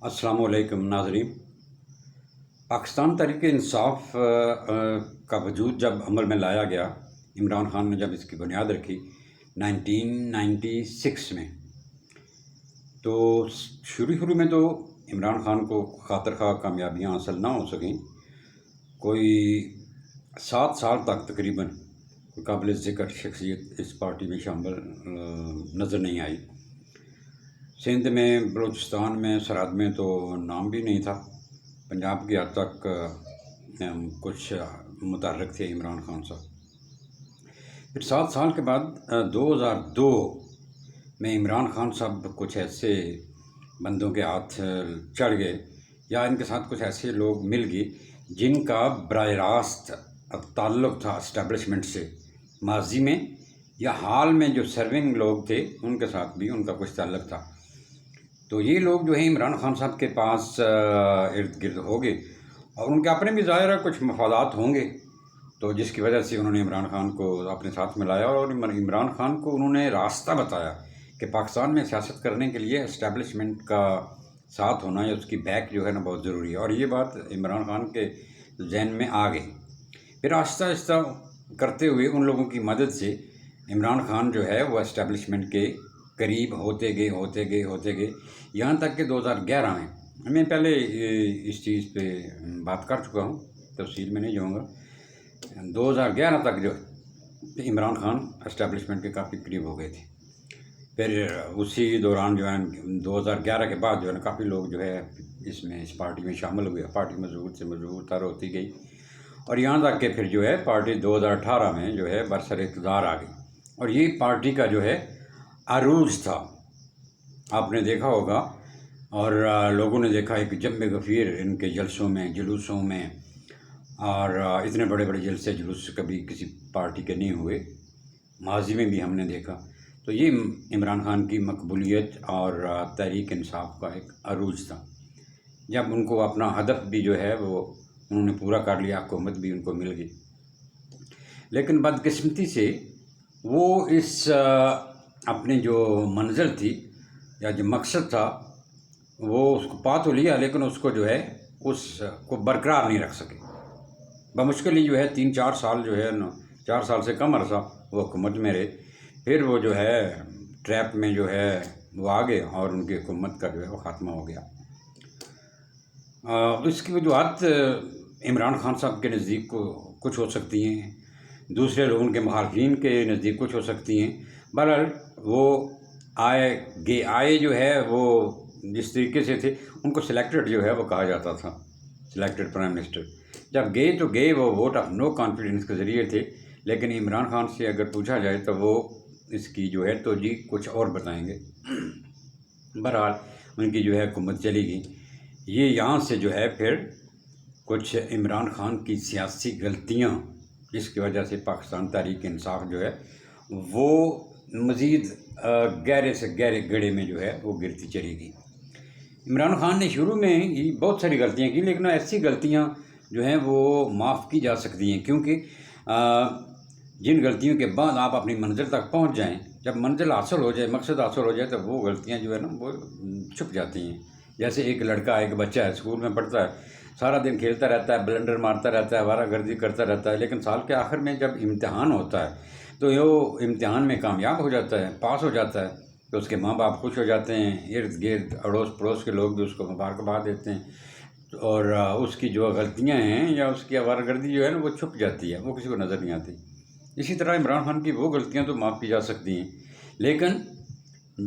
السلام علیکم ناظرین۔ پاکستان تحریک انصاف کا وجود جب عمل میں لایا گیا، عمران خان نے جب اس کی بنیاد رکھی 1996 میں، تو شروع میں تو عمران خان کو خاطر خواہ کامیابیاں حاصل نہ ہو سکیں۔ کوئی 7 سال تک تقریباً کوئی قابل ذکر شخصیت اس پارٹی میں شامل نظر نہیں آئی۔ سندھ میں، بلوچستان میں، سرحد میں تو نام بھی نہیں تھا۔ پنجاب کی حد تک کچھ متحرک تھے عمران خان صاحب۔ پھر 7 سال کے بعد 2002 میں عمران خان صاحب کچھ ایسے بندوں کے ہاتھ چڑھ گئے، یا ان کے ساتھ کچھ ایسے لوگ مل گئے جن کا براہ راست تعلق تھا اسٹیبلشمنٹ سے، ماضی میں یا حال میں جو سرونگ لوگ تھے ان کے ساتھ بھی ان کا کچھ تعلق تھا۔ تو یہ لوگ جو ہیں عمران خان صاحب کے پاس ارد گرد ہو گئے، اور ان کے اپنے بھی ظاہر ہے کچھ مفادات ہوں گے، تو جس کی وجہ سے انہوں نے عمران خان کو اپنے ساتھ ملایا، اور عمران خان کو انہوں نے راستہ بتایا کہ پاکستان میں سیاست کرنے کے لیے اسٹیبلشمنٹ کا ساتھ ہونا یا اس کی بیک جو ہے نا بہت ضروری ہے، اور یہ بات عمران خان کے ذہن میں آ گئی۔ پھر آہستہ آہستہ کرتے ہوئے ان لوگوں کی مدد سے عمران خان جو ہے وہ اسٹیبلشمنٹ کے قریب ہوتے گئے، یہاں تک کہ 2011 میں پہلے اس چیز پہ بات کر چکا ہوں، تفصیل میں نہیں جاؤں گا۔ 2011 تک جو عمران خان اسٹیبلشمنٹ کے کافی قریب ہو گئے تھے۔ پھر اسی دوران جو ہے 2011 کے بعد جو ہے نا کافی لوگ جو ہے اس پارٹی میں شامل ہوئے، پارٹی مضبوط سے مضبوط تر ہوتی گئی، اور یہاں تک کہ پھر جو ہے پارٹی 2018 میں جو ہے برسر اقتدار آ گئی، اور یہ پارٹی کا جو ہے عروج تھا، آپ نے دیکھا ہوگا، اور لوگوں نے دیکھا ایک جم غفیر ان کے جلسوں میں، جلوسوں میں، اور اتنے بڑے بڑے جلسے جلوس کبھی کسی پارٹی کے نہیں ہوئے، ماضی میں بھی ہم نے دیکھا۔ تو یہ عمران خان کی مقبولیت اور تحریک انصاف کا ایک عروج تھا، جب ان کو اپنا ہدف بھی جو ہے وہ انہوں نے پورا کر لیا، حکومت بھی ان کو مل گئی۔ لیکن بدقسمتی سے وہ اس اپنی جو منزل تھی یا جو مقصد تھا وہ اس کو پا تو لیا، لیکن اس کو جو ہے اس کو برقرار نہیں رکھ سکے۔ بمشکل ہی جو ہے 3-4 سال جو ہے نا، 4 سال سے کم عرصہ وہ حکومت میں رہے، پھر وہ جو ہے ٹریپ میں جو ہے وہ آ گئے، اور ان کی حکومت کا جو ہے وہ خاتمہ ہو گیا۔ اس کی وجوہات عمران خان صاحب کے نزدیک کچھ ہو سکتی ہیں، دوسرے لوگوں کے مخالفین کے نزدیک کچھ ہو سکتی ہیں۔ بہرحال وہ آئے جو ہے وہ جس طریقے سے تھے، ان کو سلیکٹڈ جو ہے وہ کہا جاتا تھا، سلیکٹڈ پرائم منسٹر۔ جب گئے تو گئے وہ ووٹ آف نو کانفیڈنس کے ذریعے تھے، لیکن عمران خان سے اگر پوچھا جائے تو وہ اس کی جو ہے تو جی کچھ اور بتائیں گے۔ بہرحال ان کی جو ہے حکومت چلی گئی۔ یہ یہاں سے جو ہے پھر کچھ عمران خان کی سیاسی غلطیاں، جس کی وجہ سے پاکستان تحریک انصاف جو ہے وہ مزید گہرے سے گہرے گڑھے میں جو ہے وہ گرتی چلی گئی۔ عمران خان نے شروع میں ہی بہت ساری غلطیاں کی، لیکن ایسی غلطیاں جو ہیں وہ معاف کی جا سکتی ہیں، کیونکہ جن غلطیوں کے بعد آپ اپنی منزل تک پہنچ جائیں، جب منزل حاصل ہو جائے، مقصد حاصل ہو جائے، تو وہ غلطیاں جو ہے نا وہ چھپ جاتی ہیں۔ جیسے ایک لڑکا، ایک بچہ ہے، اسکول میں پڑھتا ہے، سارا دن کھیلتا رہتا ہے، بلنڈر مارتا رہتا ہے، آوارہ گردی کرتا رہتا ہے، لیکن سال کے آخر میں جب امتحان ہوتا ہے تو وہ امتحان میں کامیاب ہو جاتا ہے، پاس ہو جاتا ہے، تو اس کے ماں باپ خوش ہو جاتے ہیں، ارد گرد اڑوس پڑوس کے لوگ بھی اس کو مبارکباد دیتے ہیں، اور اس کی جو غلطیاں ہیں یا اس کی آوارہ گردی جو ہے نا وہ چھپ جاتی ہے، وہ کسی کو نظر نہیں آتی۔ اسی طرح عمران خان کی وہ غلطیاں تو معاف کی جا سکتی ہیں، لیکن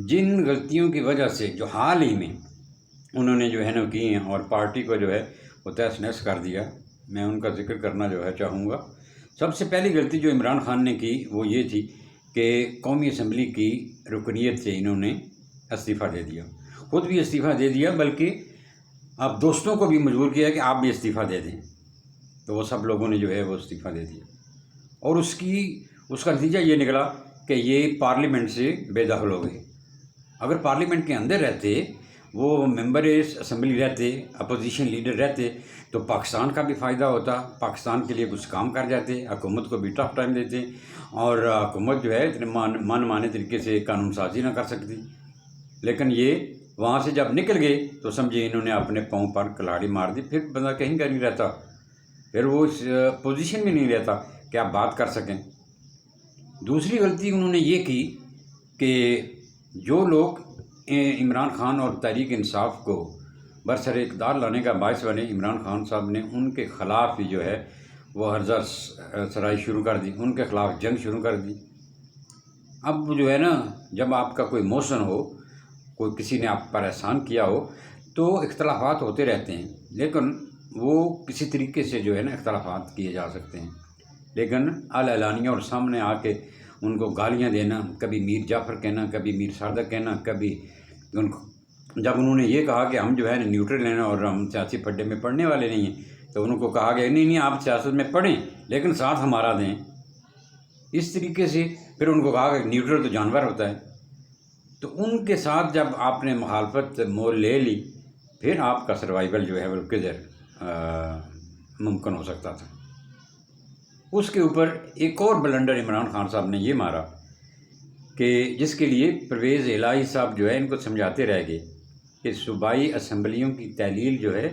جن غلطیوں کی وجہ سے جو حال ہی میں انہوں نے جو ہے نا کی ہیں اور پارٹی کو جو ہے وہ تہس نہس کر دیا، میں ان کا ذکر کرنا جو ہے چاہوں گا۔ سب سے پہلی غلطی جو عمران خان نے کی وہ یہ تھی کہ قومی اسمبلی کی رکنیت سے انہوں نے استعفیٰ دے دیا، خود بھی استعفیٰ دے دیا، بلکہ اب دوستوں کو بھی مجبور کیا کہ آپ بھی استعفیٰ دے دیں، تو وہ سب لوگوں نے جو ہے وہ استعفیٰ دے دیا، اور اس کا نتیجہ یہ نکلا کہ یہ پارلیمنٹ سے بے دخل ہو گئے۔ اگر پارلیمنٹ کے اندر رہتے، وہ ممبر اسمبلی رہتے، اپوزیشن لیڈر رہتے، تو پاکستان کا بھی فائدہ ہوتا، پاکستان کے لیے کچھ کام کر جاتے، حکومت کو بھی ٹف ٹائم دیتے، اور حکومت جو ہے اتنے من مانے طریقے سے قانون سازی نہ کر سکتی۔ لیکن یہ وہاں سے جب نکل گئے تو سمجھے انہوں نے اپنے پاؤں پر کلاڑی مار دی، پھر بندہ کہیں کا نہیں رہتا، پھر وہ اس پوزیشن میں نہیں رہتا کہ آپ بات کر سکیں۔ دوسری غلطی انہوں نے یہ کی کہ جو لوگ عمران خان اور تحریک انصاف کو برسر اقتدار لانے کا باعث بنے، عمران خان صاحب نے ان کے خلاف ہی جو ہے وہ ہرزہ سرائی شروع کر دی، ان کے خلاف جنگ شروع کر دی۔ اب جو ہے نا، جب آپ کا کوئی موشن ہو، کوئی کسی نے آپ پر احسان کیا ہو، تو اختلافات ہوتے رہتے ہیں، لیکن وہ کسی طریقے سے جو ہے نا اختلافات کیے جا سکتے ہیں، لیکن اعلانیہ اور سامنے آ کے ان کو گالیاں دینا، کبھی میر جعفر کہنا، کبھی میر صادق کہنا، کبھی ان کو جب انہوں نے یہ کہا کہ ہم جو ہے نیوٹرل ہیں اور ہم سیاسی پڈے میں پڑھنے والے نہیں ہیں، تو ان کو کہا گیا نہیں آپ سیاست میں پڑھیں لیکن ساتھ ہمارا دیں۔ اس طریقے سے پھر ان کو کہا کہ نیوٹرل تو جانور ہوتا ہے، تو ان کے ساتھ جب آپ نے مخالفت مول لے لی، پھر آپ کا سروائیول جو ہے وہ کدھر ممکن ہو سکتا تھا۔ اس کے اوپر ایک اور بلنڈر عمران خان صاحب نے یہ مارا کہ جس کے لیے پرویز الہی صاحب جو ہے ان کو سمجھاتے رہ گئے کہ صوبائی اسمبلیوں کی تحلیل جو ہے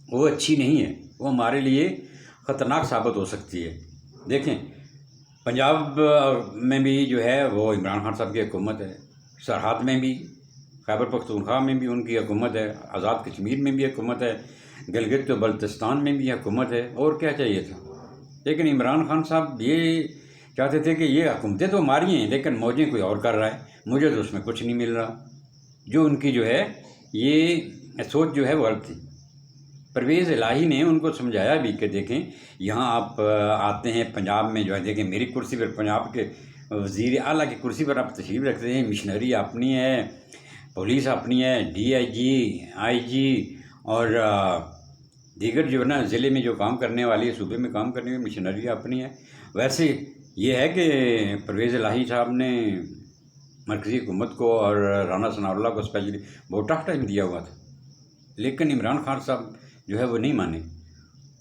وہ اچھی نہیں ہے، وہ ہمارے لیے خطرناک ثابت ہو سکتی ہے۔ دیکھیں، پنجاب میں بھی جو ہے وہ عمران خان صاحب کی حکومت ہے، سرحد میں بھی، خیبر پختونخوا میں بھی ان کی حکومت ہے، آزاد کشمیر میں بھی حکومت ہے، گلگت و بلتستان میں بھی حکومت ہے، اور کیا چاہیے تھا؟ لیکن عمران خان صاحب یہ چاہتے تھے کہ یہ حکومتیں تو ہماری ہیں لیکن موجیں کوئی اور کر رہا ہے، مجھے تو اس میں کچھ نہیں مل رہا۔ جو ان کی جو ہے یہ سوچ جو ہے وہ غلط تھی۔ پرویز الہی نے ان کو سمجھایا بھی کہ دیکھیں، یہاں آپ آتے ہیں پنجاب میں جو ہے، دیکھیں میری کرسی پر، پنجاب کے وزیر اعلیٰ کی کرسی پر آپ تشریف رکھتے ہیں، مشنری اپنی ہے، پولیس اپنی ہے، ڈی آئی جی، آئی جی اور دیگر جو ہے نا ضلع میں جو کام کرنے والی ہے، صوبے میں کام کرنے والی مشنری اپنی ہے۔ ویسے یہ ہے کہ پرویز الہی صاحب نے مرکزی حکومت کو اور رانا ثناء اللہ کو اسپیشلی بہت ٹف ٹائم دیا ہوا تھا، لیکن عمران خان صاحب جو ہے وہ نہیں مانے۔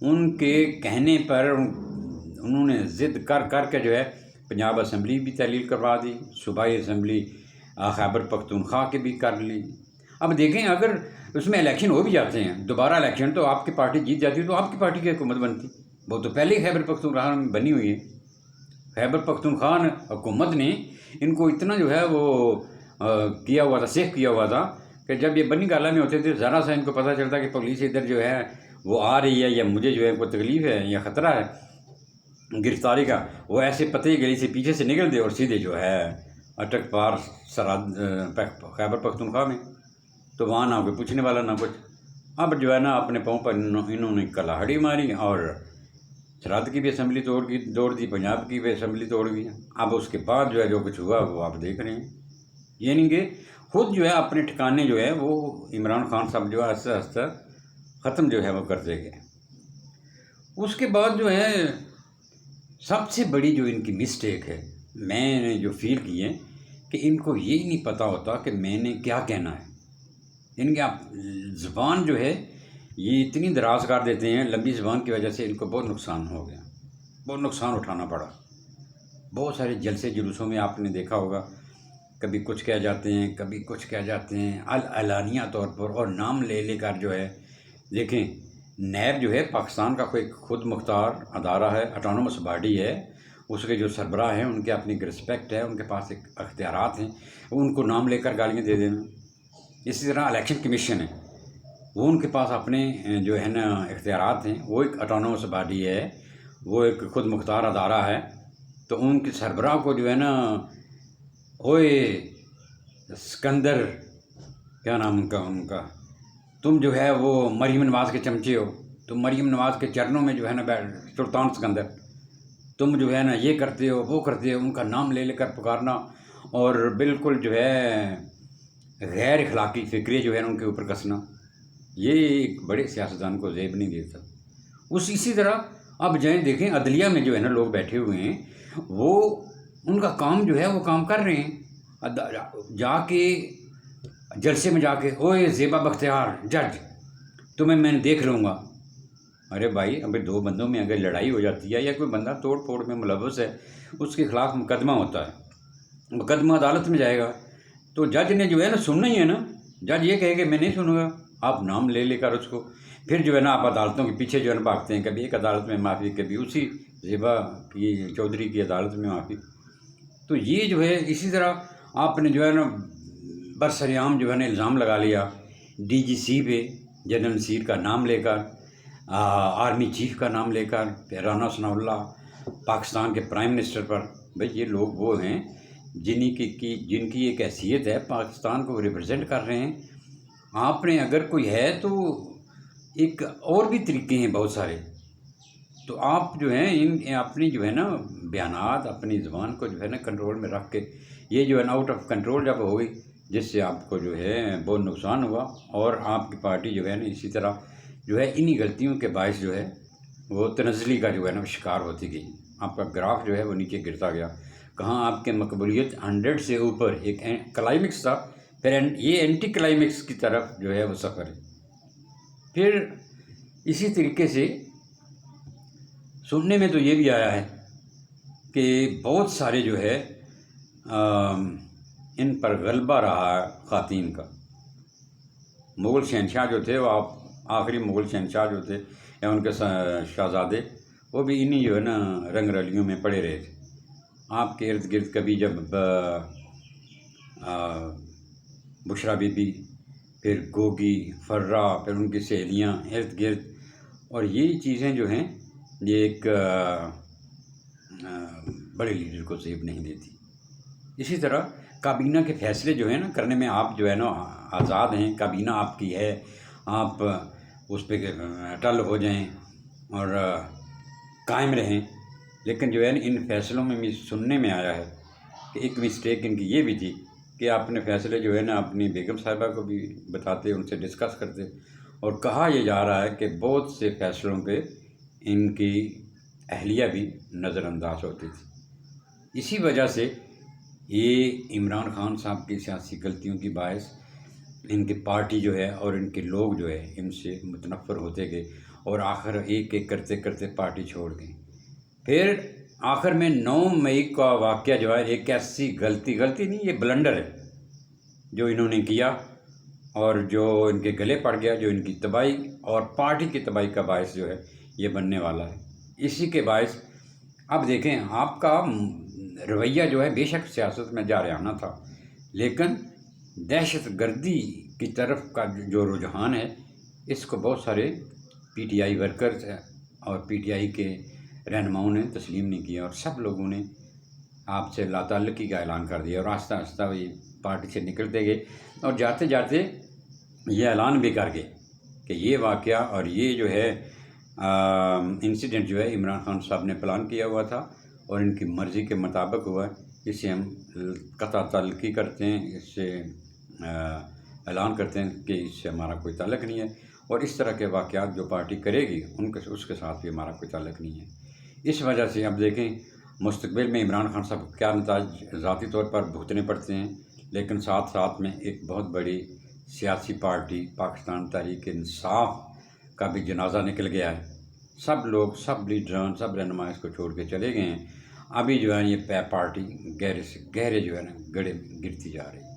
ان کے کہنے پر انہوں نے ضد کر کر کے جو ہے پنجاب اسمبلی بھی تحلیل کروا دی، صوبائی اسمبلی خیبر پختونخوا کے بھی کر لی۔ اب دیکھیں، اگر اس میں الیکشن ہو بھی جاتے ہیں، دوبارہ الیکشن، تو آپ کی پارٹی جیت جاتی ہے تو آپ کی پارٹی کی حکومت بنتی، وہ تو پہلے ہی خیبر پختونخوا میں بنی ہوئی ہے۔ خیبر پختونخوا حکومت نے ان کو اتنا جو ہے وہ کیا ہوا تھا، سیف کیا ہوا تھا کہ جب یہ بنی گالہ میں ہوتے تھے، ذرا سا ان کو پتہ چلتا کہ پولیس ادھر جو ہے وہ آ رہی ہے یا مجھے جو ہے کوئی تکلیف ہے یا خطرہ ہے گرفتاری کا، وہ ایسے پتے گلی سے پیچھے سے نکل دے اور سیدھے جو ہے اٹک پار سرحد خیبر پختونخوا میں، تو وہاں نہ کوئی پوچھنے والا نہ کچھ۔ اب جو ہے نا اپنے پاؤں پر انہوں نے کلاہڑی ماری اور سرحد کی بھی اسمبلی توڑ دی، پنجاب کی بھی اسمبلی توڑ دی۔ اب اس کے بعد جو ہے جو کچھ ہوا وہ آپ دیکھ رہے ہیں، یعنی کہ خود جو ہے اپنے ٹھکانے جو ہے وہ عمران خان صاحب جو ہے آہستہ آہستہ ختم جو ہے وہ کرتے گئے۔ اس کے بعد جو ہے سب سے بڑی جو ان کی مسٹیک ہے، میں نے جو فیل کی ہے کہ ان کو یہی نہیں پتہ ہوتا کہ میں نے کیا کہنا ہے۔ ان کی زبان جو ہے یہ اتنی دراز کر دیتے ہیں، لمبی زبان کی وجہ سے ان کو بہت نقصان ہو گیا، بہت نقصان اٹھانا پڑا۔ بہت سارے جلسے جلوسوں میں آپ نے دیکھا ہوگا، کبھی کچھ کہہ جاتے ہیں، کبھی کچھ کہہ جاتے ہیں اعلانیہ طور پر، اور نام لے لے کر جو ہے۔ دیکھیں، نیب جو ہے پاکستان کا کوئی خود مختار ادارہ ہے، اٹانومس باڈی ہے، اس کے جو سربراہ ہیں ان کے اپنی ایک رسپیکٹ ہے، ان کے پاس ایک اختیارات ہیں، ان کو نام لے کر گالیاں دے دینا۔ اسی طرح الیکشن کمیشن ہے، وہ ان کے پاس اپنے جو ہے نا اختیارات ہیں، وہ ایک اٹانومس باڈی ہے، وہ ایک خود مختار ادارہ ہے، تو ان کے سربراہ کو جو ہے نا، اوئے سکندر، کیا نام ان کا، تم جو ہے وہ مریم نواز کے چمچے ہو، تم مریم نواز کے چرنوں میں جو ہے نا سلطان سکندر، تم جو ہے نا یہ کرتے ہو وہ کرتے ہو، ان کا نام لے لے کر پکارنا، اور بالکل جو ہے غیر اخلاقی فکرے جو ہے ان کے اوپر کسنا، یہ ایک بڑے سیاستدان کو زیب نہیں دیتا۔ اسی طرح اب جائیں دیکھیں عدلیہ میں جو ہے نا لوگ بیٹھے ہوئے ہیں، وہ ان کا کام جو ہے وہ کام کر رہے ہیں، جا کے جلسے میں جا کے، اوئے زیبا بختیار جج، تمہیں میں دیکھ لوں گا۔ ارے بھائی، ابھی دو بندوں میں اگر لڑائی ہو جاتی ہے یا کوئی بندہ توڑ پھوڑ میں ملوث ہے، اس کے خلاف مقدمہ ہوتا ہے، مقدمہ عدالت میں جائے گا، تو جج نے جو ہے نا سننا ہی ہے نا، جج یہ کہے کہ میں نہیں سنوں گا، آپ نام لے کر اس کو پھر جو ہے نا آپ عدالتوں کے پیچھے جو ہے نا بھاگتے ہیں، کبھی ایک عدالت میں معافی، کبھی اسی زیبا کی چودھری کی عدالت میں معافی. تو یہ جو ہے اسی طرح آپ نے جو ہے نا برسریام جو ہے نا الزام لگا لیا ڈی جی سی پہ، جنرل نصیر کا نام لے کر، آرمی چیف کا نام لے کر، پھر رانا ثناء اللہ پاکستان کے پرائم منسٹر پر. بھائی یہ لوگ وہ ہیں جن کی ایک حیثیت ہے، پاکستان کو ریپرزینٹ کر رہے ہیں. آپ نے اگر کوئی ہے تو ایک اور بھی طریقے ہیں بہت سارے، تو آپ جو ہیں ان اپنی جو ہے نا بیانات، اپنی زبان کو جو ہے نا کنٹرول میں رکھ کے، یہ جو ہے نا آؤٹ آف کنٹرول جب ہو گئی، جس سے آپ کو جو ہے بہت نقصان ہوا، اور آپ کی پارٹی جو ہے نا اسی طرح جو ہے انہی غلطیوں کے باعث جو ہے وہ تنزلی کا جو ہے نا شکار ہوتی گئی. آپ کا گراف جو ہے وہ نیچے گرتا گیا. کہاں آپ کے مقبولیت 100 سے اوپر ایک کلائمیکس تھا، پھر یہ اینٹی کلائمیکس کی طرف جو ہے وہ سفر ہے. پھر اسی طریقے سے سننے میں تو یہ بھی آیا ہے کہ بہت سارے جو ہے ان پر غلبہ رہا ہے خواتین کا. مغل شہنشاہ جو تھے، وہ آخری مغل شہنشاہ جو تھے یا ان کے شہزادے، وہ بھی انہی جو ہے نا رنگ رلیوں میں پڑے رہے تھے. آپ کے ارد گرد کبھی جب بشرا بی بی، پھر گوگی، فرا، پھر ان کی سہیلیاں ارد گرد، اور یہ چیزیں جو ہیں یہ ایک بڑے لیڈر کو زیب نہیں دیتی. اسی طرح کابینہ کے فیصلے جو ہیں نا کرنے میں آپ جو ہے نا آزاد ہیں، کابینہ آپ کی ہے، آپ اس پہ ٹل ہو جائیں اور قائم رہیں. لیکن جو ہے نا ان فیصلوں میں سننے میں آیا ہے کہ ایک مسٹیک ان کی یہ بھی تھی کہ اپنے فیصلے جو ہے نا اپنی بیگم صاحبہ کو بھی بتاتے، ان سے ڈسکس کرتے، اور کہا یہ جا رہا ہے کہ بہت سے فیصلوں پہ ان کی اہلیہ بھی نظر انداز ہوتی تھی. اسی وجہ سے یہ عمران خان صاحب کی سیاسی غلطیوں کی باعث ان کی پارٹی جو ہے اور ان کے لوگ جو ہے ان سے متنفر ہوتے گئے، اور آخر ایک ایک کرتے کرتے پارٹی چھوڑ گئے. پھر آخر میں 9 مئی کا واقعہ جو ہے ایک ایسی غلطی نہیں، یہ بلنڈر ہے جو انہوں نے کیا، اور جو ان کے گلے پڑ گیا، جو ان کی تباہی اور پارٹی کی تباہی کا باعث جو ہے یہ بننے والا ہے. اسی کے باعث اب دیکھیں آپ کا رویہ جو ہے بے شک سیاست میں جارحانہ تھا، لیکن دہشت گردی کی طرف کا جو رجحان ہے، اس کو بہت سارے پی ٹی آئی ورکرز اور پی ٹی آئی کے رہنماؤں نے تسلیم نہیں کیا، اور سب لوگوں نے آپ سے لا تعلقی کا اعلان کر دیا، اور آہستہ آہستہ یہ پارٹی سے نکلتے گئے، اور جاتے جاتے یہ اعلان بھی کر گئے کہ یہ واقعہ اور یہ جو ہے انسیڈنٹ جو ہے عمران خان صاحب نے پلان کیا ہوا تھا اور ان کی مرضی کے مطابق ہوا ہے. اس سے ہم قطع تعلقی کرتے ہیں، اس سے اعلان کرتے ہیں کہ اس سے ہمارا کوئی تعلق نہیں ہے، اور اس طرح کے واقعات جو پارٹی کرے گی اس کے ساتھ بھی ہمارا کوئی تعلق نہیں ہے. اس وجہ سے اب دیکھیں مستقبل میں عمران خان صاحب کو کیا نتائج ذاتی طور پر بھگتنے پڑتے ہیں، لیکن ساتھ ساتھ میں ایک بہت بڑی سیاسی پارٹی پاکستان تحریک انصاف کا بھی جنازہ نکل گیا ہے. سب لوگ، سب لیڈران، سب رہنما اس کو چھوڑ کے چلے گئے ہیں. ابھی جو ہے یہ پارٹی گہرے سے گہرے جو ہے نا گڑے گرتی جا رہی ہے.